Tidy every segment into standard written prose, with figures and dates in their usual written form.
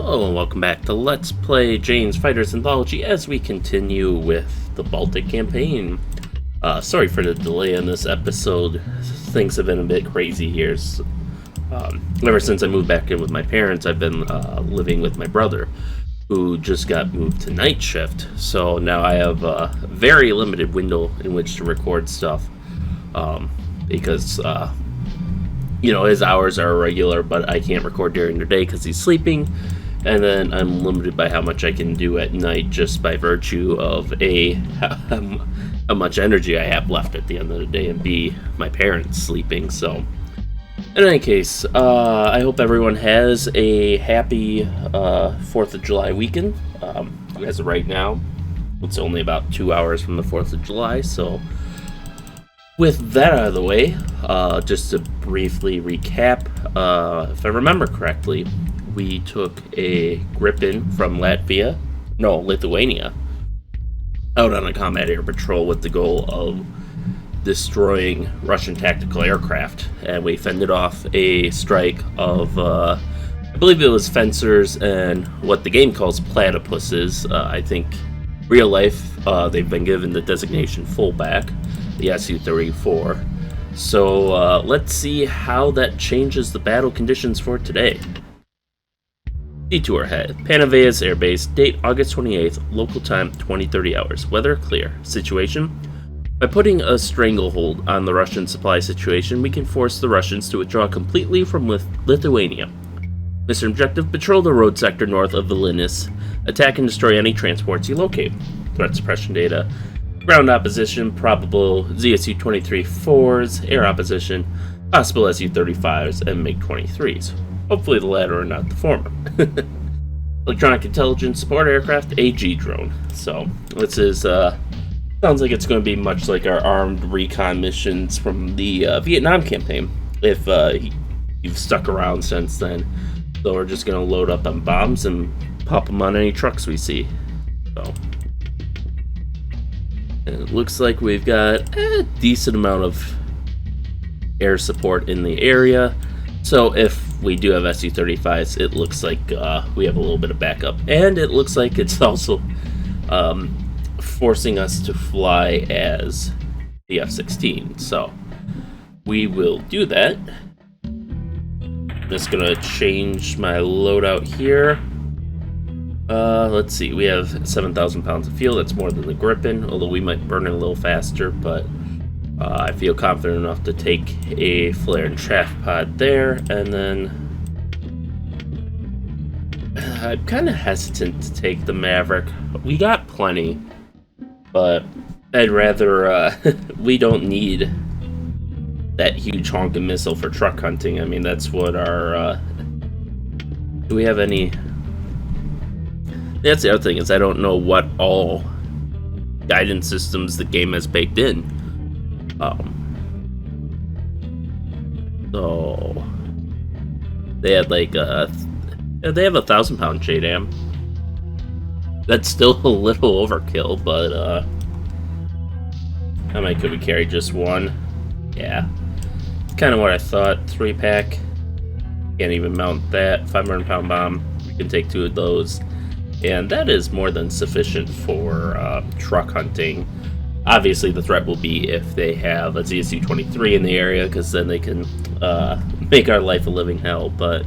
Hello and welcome back to Let's Play Jane's Fighters Anthology as we continue with the Baltic campaign. Sorry for the delay in this episode. Things have been a bit crazy here. Ever since I moved back in with my parents, I've been living with my brother, who just got moved to night shift. So now I have a very limited window in which to record stuff because his hours are irregular, but I can't record during the day because he's sleeping, and then I'm limited by how much I can do at night just by virtue of A, how much energy I have left at the end of the day, and B, my parents sleeping. So in any case, I hope everyone has a happy 4th of July weekend. As of right now, it's only about 2 hours from the 4th of July, so with that out of the way, just to briefly recap, if I remember correctly, we took a Gripen from Lithuania, out on a combat air patrol with the goal of destroying Russian tactical aircraft, and we fended off a strike of, I believe it was fencers and what the game calls platypuses. I think real life, they've been given the designation fullback, the Su-34. So let's see how that changes the battle conditions for today. Detour ahead. Panaveas Air Base. Date August 28th. Local time 20:30 hours. Weather clear. Situation: by putting a stranglehold on the Russian supply situation, we can force the Russians to withdraw completely from Lithuania. Mission objective: patrol the road sector north of Vilnius. Attack and destroy any transports you locate. Threat suppression data: ground opposition, probable ZSU-23-4s, air opposition, possible Su-35s, and MiG-23s. Hopefully the latter and not the former. Electronic intelligence support aircraft, AG drone. So this is, sounds like it's going to be much like our armed recon missions from the Vietnam campaign, if you've stuck around since then. So we're just going to load up on bombs and pop them on any trucks we see. So, and it looks like we've got a decent amount of air support in the area. So if we do have Su-35s, it looks like we have a little bit of backup. And it looks like it's also forcing us to fly as the F-16. So we will do that. I'm just going to change my loadout here. Let's see, we have 7,000 pounds of fuel. That's more than the Gripen, although we might burn it a little faster, but I feel confident enough to take a flare and chaff pod there, and then I'm kind of hesitant to take the Maverick. We got plenty, but I'd rather, we don't need that huge honking missile for truck hunting. I mean, that's what our, do we have any? That's the other thing, is I don't know what all guidance systems the game has baked in. So they had like they have 1,000-pound JDAM. That's still a little overkill, but how many could we carry? Just one? Yeah, it's kind of what I thought. 3-pack. Can't even mount that. 500-pound bomb. We can take 2 of those. And that is more than sufficient for truck hunting. Obviously, the threat will be if they have a ZSU-23 in the area, because then they can make our life a living hell. But,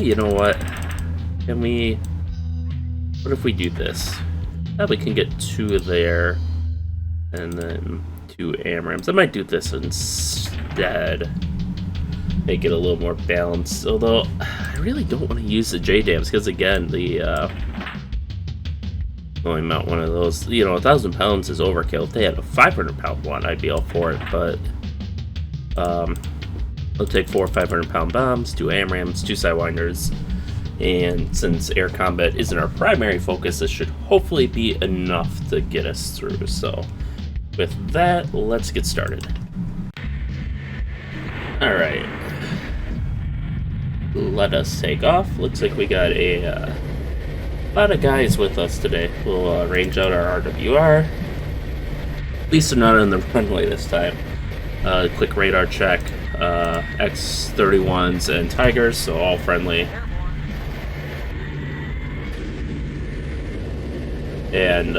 you know what? Can we... What if we do this? Probably can get 2 there, and then 2 AMRAAMs. I might do this instead. Make it a little more balanced, although I really don't want to use the JDAMs, because again, the only mount one of those, 1,000 pounds is overkill. If they had a 500-pound one, I'd be all for it, but I'll take 4 500-pound bombs, 2 AMRAAMs, 2 Sidewinders, and since air combat isn't our primary focus, this should hopefully be enough to get us through. So with that, let's get started. Alright. Let us take off. Looks like we got a lot of guys with us today. We'll range out our RWR. At least they're not on the runway this time. Quick radar check. X-31s and Tigers, so all friendly. And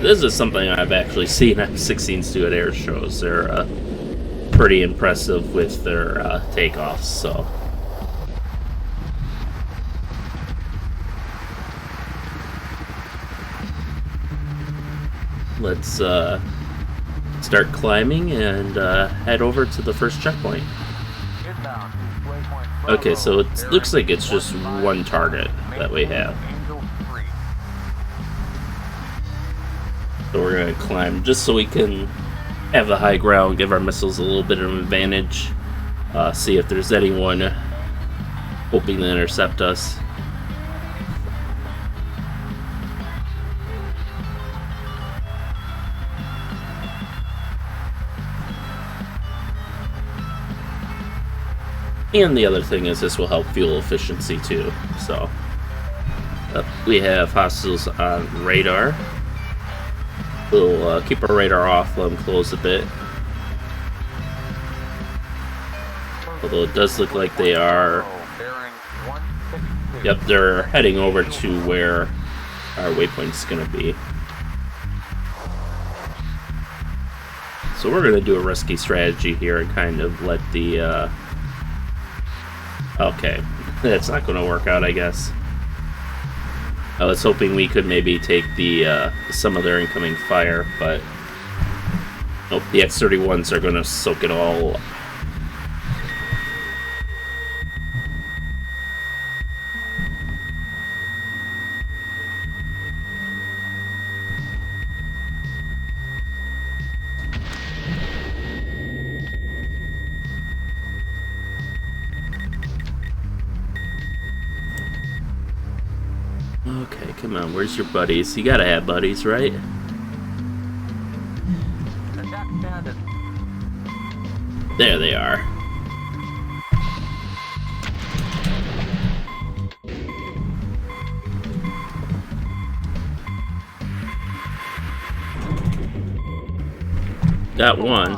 this is something I've actually seen F-16s do at air shows. They're pretty impressive with their takeoffs, so. Let's start climbing and head over to the first checkpoint. Okay, so it looks like it's just one target that we have. So we're going to climb just so we can have the high ground, give our missiles a little bit of an advantage, see if there's anyone hoping to intercept us. And the other thing is this will help fuel efficiency too. So we have hostiles on radar. We'll keep our radar off, let them close a bit. Although it does look like they are... Yep, they're heading over to where our waypoint's going to be. So we're going to do a risky strategy here and kind of let the... Okay, that's not going to work out, I guess. I was hoping we could maybe take the some of their incoming fire, but nope, the X-31s are going to soak it all up. Okay, come on, where's your buddies? You gotta have buddies, right? There they are. Got one.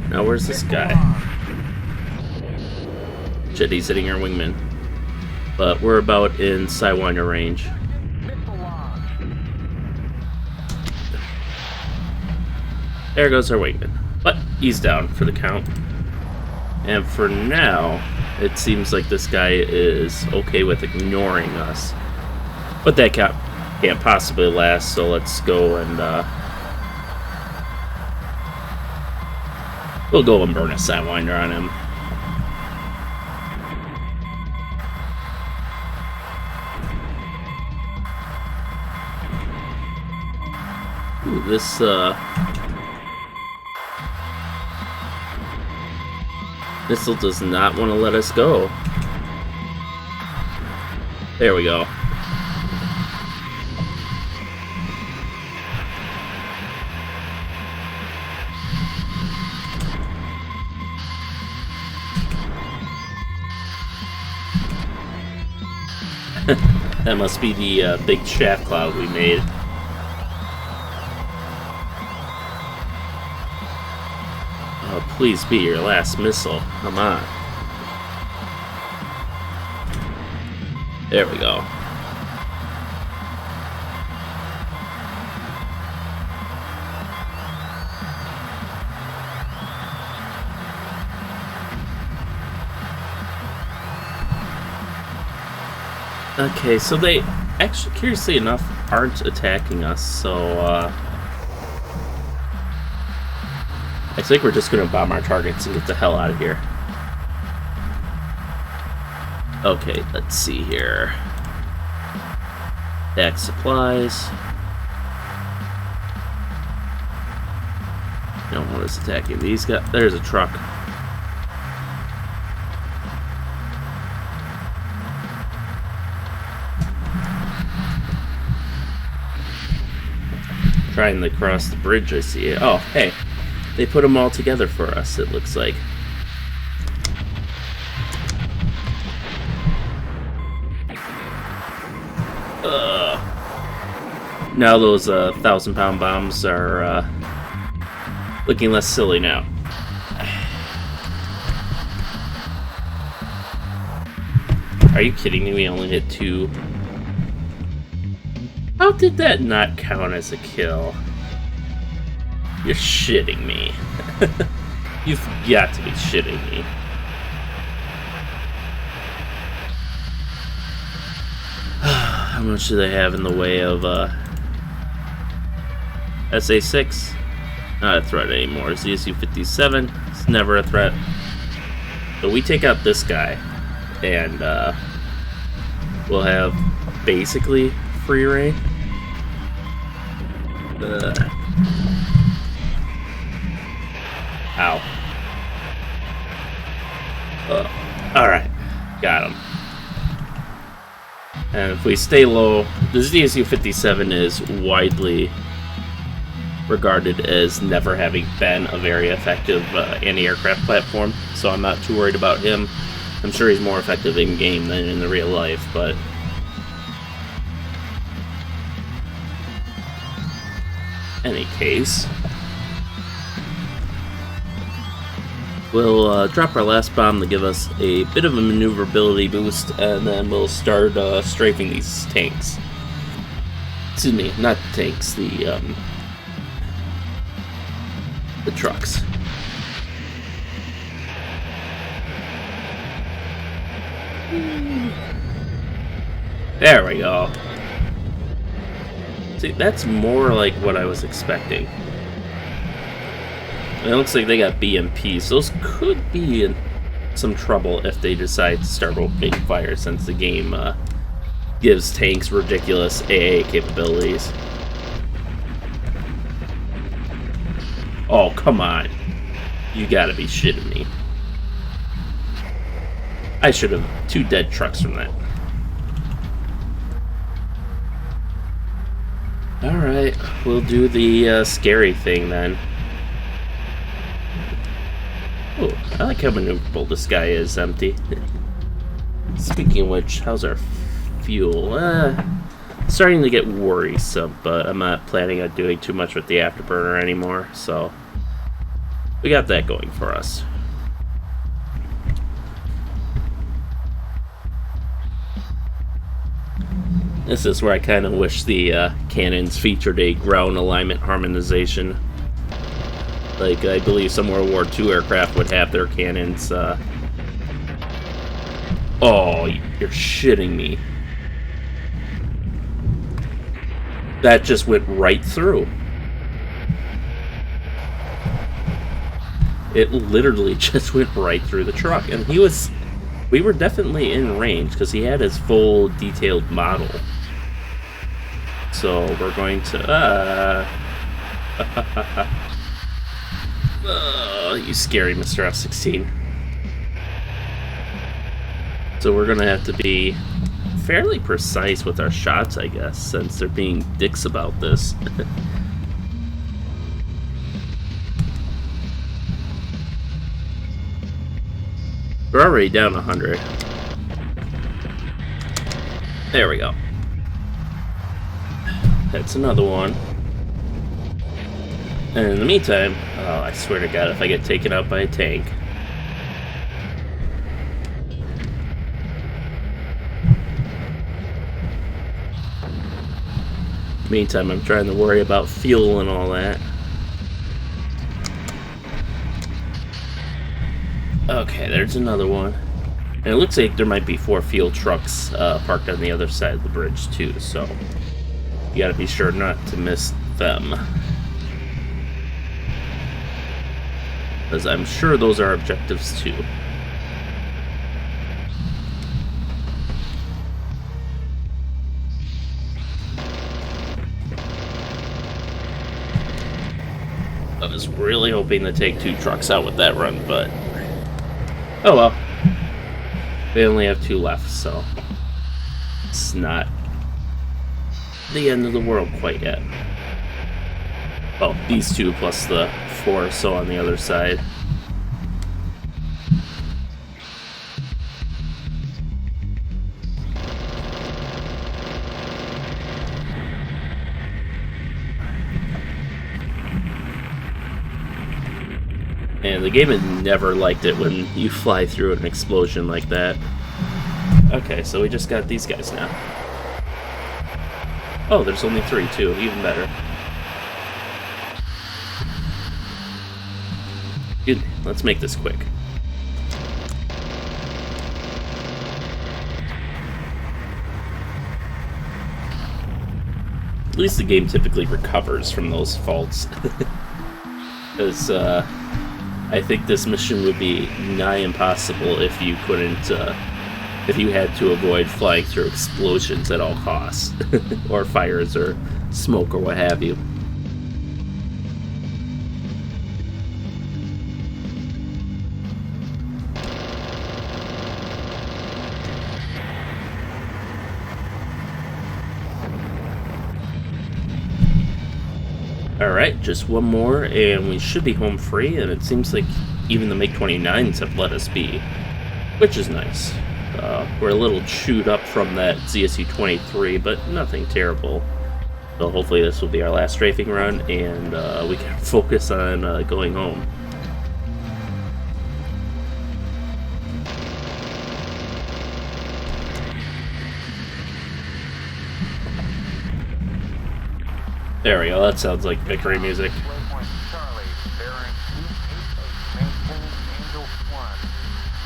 Now where's this guy? Shit, he's hitting our wingman. But we're about in Sidewinder range. There goes our wingman. But he's down for the count. And for now, it seems like this guy is okay with ignoring us. But that can't possibly last, so let's go and we'll go and burn a Sidewinder on him. Ooh, this missile does not want to let us go. There we go. That must be the big shaft cloud we made. Oh, please be your last missile. Come on. There we go. Okay, so they actually, curiously enough, aren't attacking us, so I think we're just going to bomb our targets and get the hell out of here. Okay, let's see here. Back supplies. No one is attacking these guys. There's a truck. Trying to cross the bridge, I see it. Oh, hey. They put them all together for us, it looks like. Now those 1,000-pound bombs are looking less silly now. Are you kidding me? We only hit 2. How did that not count as a kill? You're shitting me. You've got to be shitting me. How much do they have in the way of SA-6? Not a threat anymore. ZSU-57, it's never a threat. So we take out this guy, and we'll have basically free reign. Ow. Alright, got him. And if we stay low, the ZSU-57 is widely regarded as never having been a very effective anti-aircraft platform, so I'm not too worried about him. I'm sure he's more effective in-game than in the real life, but... any case... we'll drop our last bomb to give us a bit of a maneuverability boost, and then we'll start strafing these tanks. Excuse me, not the tanks, the trucks. There we go. See, that's more like what I was expecting. It looks like they got BMPs. Those could be in some trouble if they decide to start opening fire, since the game gives tanks ridiculous AA capabilities. Oh, come on. You gotta be shitting me. I should have 2 dead trucks from that. Alright, we'll do the scary thing then. Oh, I like how maneuverable this guy is, empty. Speaking of which, how's our fuel? Starting to get worrisome, but I'm not planning on doing too much with the afterburner anymore, so we got that going for us. This is where I kind of wish the cannons featured a ground alignment harmonization. Like, I believe some World War II aircraft would have their cannons, Oh, you're shitting me. That just went right through. It literally just went right through the truck. And we were definitely in range, because he had his full detailed model. So, we're going to, you scary Mr. F-16. So we're gonna have to be fairly precise with our shots, I guess, since they're being dicks about this. We're already down 100. There we go. That's another one. And in the meantime, oh, I swear to God, if I get taken out by a tank. Meantime, I'm trying to worry about fuel and all that. Okay, there's another one. And it looks like there might be 4 fuel trucks parked on the other side of the bridge too, so you gotta be sure not to miss them. Because I'm sure those are objectives too. I was really hoping to take 2 trucks out with that run, but oh well. We only have 2 left, so it's not the end of the world quite yet. Well, these 2 plus the 4 or so on the other side. And the game had never liked it when you fly through an explosion like that. Okay, so we just got these guys now. Oh, there's only 3 too, even better. Good. Let's make this quick. At least the game typically recovers from those faults. Because I think this mission would be nigh impossible if you couldn't, if you had to avoid flying through explosions at all costs, or fires, or smoke, or what have you. Alright, just one more and we should be home free, and it seems like even the MiG-29s have let us be, which is nice. We're a little chewed up from that ZSU-23, but nothing terrible. So hopefully this will be our last strafing run, and we can focus on going home. There we go, that sounds like victory music.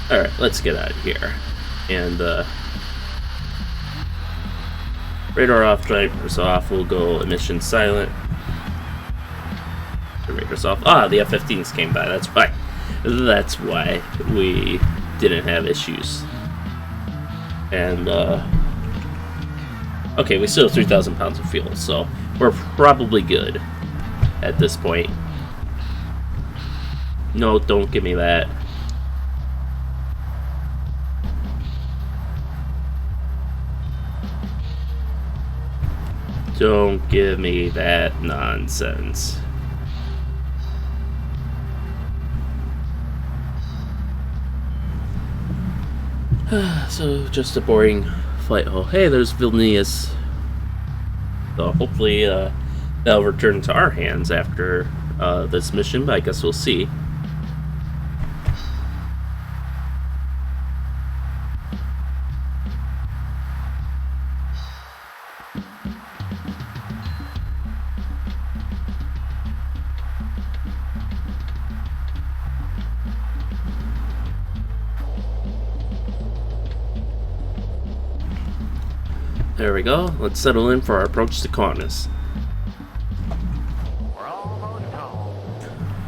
Alright, let's get out of here. And, radar off, drivers off, we'll go emission silent. The radar's off. Ah, the F-15s came by, that's why. That's why we didn't have issues. And, okay, we still have 3,000 pounds of fuel, so we're probably good at this point. No, don't give me that. Don't give me that nonsense. So, just a boring flight. Oh, hey, there's Vilnius. So, hopefully, that'll return to our hands after this mission, but I guess we'll see. There we go. Let's settle in for our approach to Kaunas.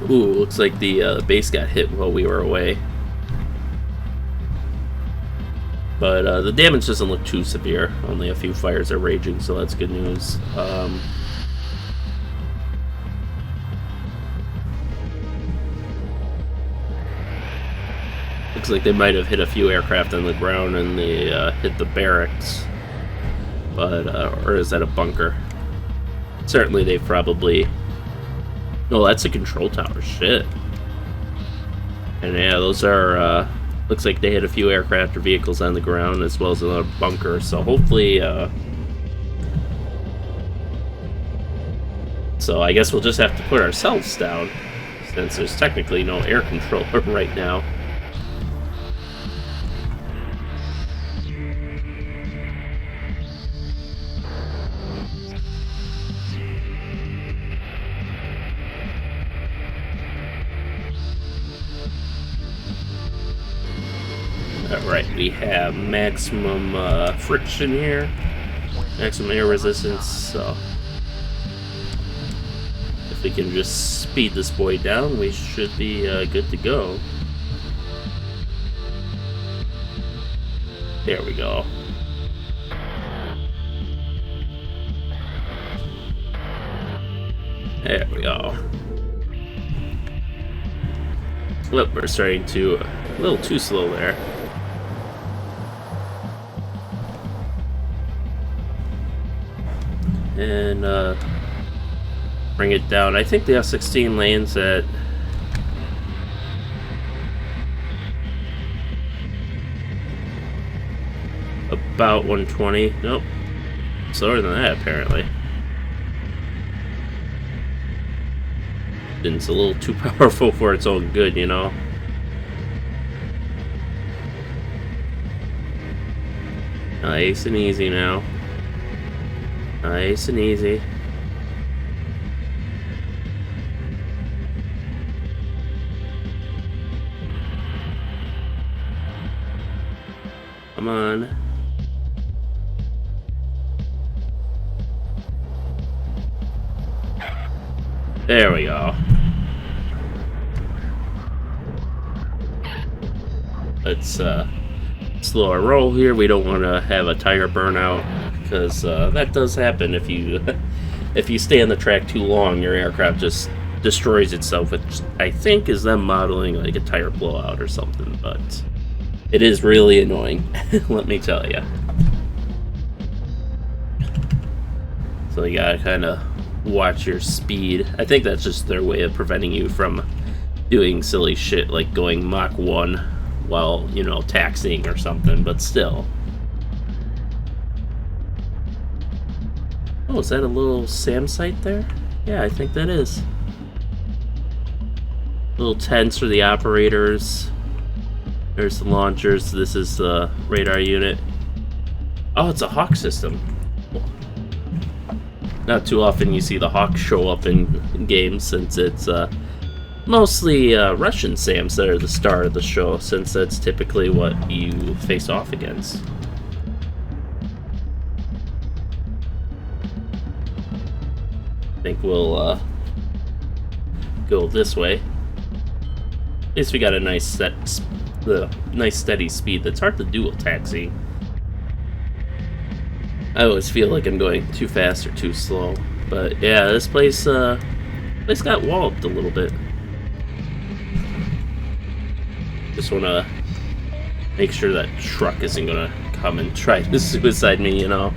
Ooh, looks like the base got hit while we were away. But the damage doesn't look too severe. Only a few fires are raging, so that's good news. Looks like they might have hit a few aircraft on the ground and they hit the barracks. But, or is that a bunker? Certainly they probably... No, that's a control tower, shit. And yeah, those are, looks like they hit a few aircraft or vehicles on the ground as well as another bunker, so hopefully, so I guess we'll just have to put ourselves down, since there's technically no air control right now. Alright, we have maximum friction here, maximum air resistance, so if we can just speed this boy down, we should be good to go. There we go. There we go. Look, we're starting to a little too slow there. And bring it down. I think the F-16 lands at about 120. Nope, slower than that apparently. It's a little too powerful for its own good, you know? Nice and easy now. Nice and easy. Come on. There we go. Let's slow our roll here. We don't want to have a tire burnout, because that does happen if you if you stay on the track too long. Your aircraft just destroys itself, which I think is them modeling like a tire blowout or something. But it is really annoying, let me tell you. So you gotta kind of watch your speed. I think that's just their way of preventing you from doing silly shit like going Mach 1 while, you know, taxiing or something, but still. Oh, is that a little SAM site there? Yeah, I think that is. Little tents for the operators. There's the launchers. This is the radar unit. Oh, it's a Hawk system. Not too often you see the Hawk show up in games, since it's mostly Russian SAMs that are the star of the show, since that's typically what you face off against. I think we'll go this way. At least we got a nice steady speed that's hard to do with taxi. I always feel like I'm going too fast or too slow. But yeah, this place got walloped a little bit. Just want to make sure that truck isn't going to come and try to suicide me, you know,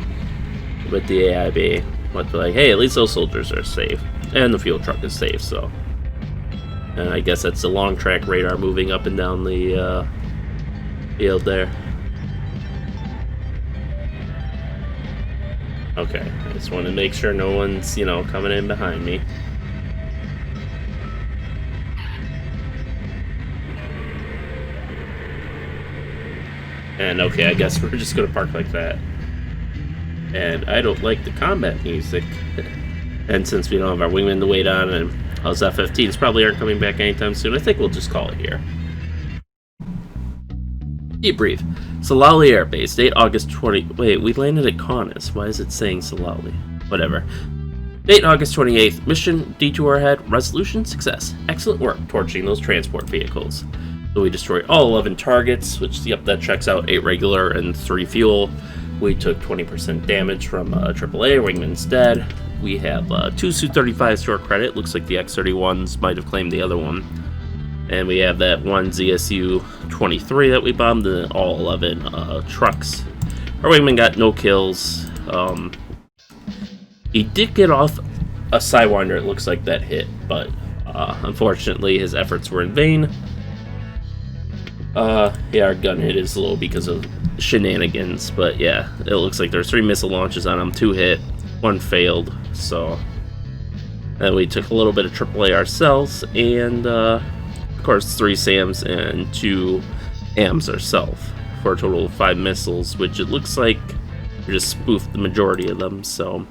with the AIB. But like, hey, at least those soldiers are safe. And the fuel truck is safe, so. And I guess that's the long track radar moving up and down the field there. Okay, I just want to make sure no one's, you know, coming in behind me. And okay, I guess we're just gonna park like that. And I don't like the combat music. And since we don't have our wingman to wait on, and those F-15s probably aren't coming back anytime soon, I think we'll just call it here. Debrief. Salauli Air Base, date August 20... Wait, we landed at Kaunas. Why is it saying Salauli? Whatever. Date August 28th. Mission, Detour ahead. Resolution, success. Excellent work torching those transport vehicles. So we destroyed all 11 targets, which, yep, that checks out. 8 regular and 3 fuel. We took 20% damage from AAA. Wingman's dead. We have 2 Su-35s to our credit. Looks like the X-31s might have claimed the other one. And we have that one ZSU-23 that we bombed, all 11 trucks. Our wingman got no kills. He did get off a Sidewinder, it looks like that hit, but unfortunately his efforts were in vain. Yeah, our gun hit is low because of shenanigans, but yeah, it looks like there's 3 missile launches on him, 2 hit, 1 failed, so. Then we took a little bit of AAA ourselves, and of course 3 SAMs and 2 AMs ourselves, for a total of 5 missiles, which it looks like we just spoofed the majority of them, so.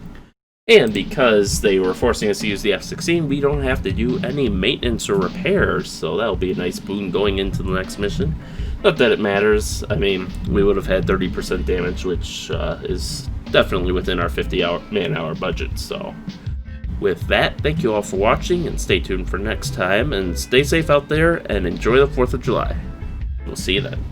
And because they were forcing us to use the F-16, we don't have to do any maintenance or repairs, so that'll be a nice boon going into the next mission. Not that it matters. I mean, we would have had 30% damage, which is definitely within our 50 man-hour budget, so. With that, thank you all for watching, and stay tuned for next time, and stay safe out there, and enjoy the 4th of July. We'll see you then.